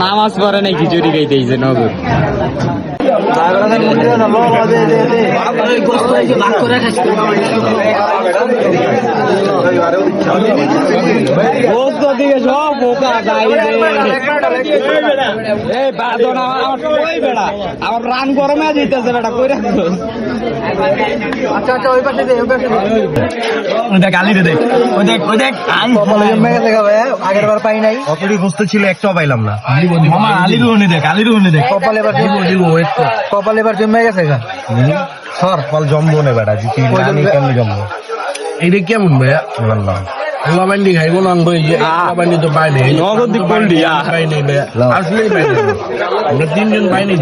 নামাজ পড়ে নাই খিচুড়ি খাইতেছে নগর আমার রান গরমে যেতেছে বেটা কই রাখছো গালি রে দেখ আগের বার পাই নাই অতটি গোস্ত ছিল একটাও পাইলাম না কপাল এবার জমে গেছে সর কল জমবো না বেটা কেমন জমবো এইটা কেমন ভাইয়া লাবান্ডি খাইবো না লাবান্ডি তো পাই নাই নগদ পাই নাই ভাইয়া আসলেই পাই নাই আমরা 3 জন পাই নাই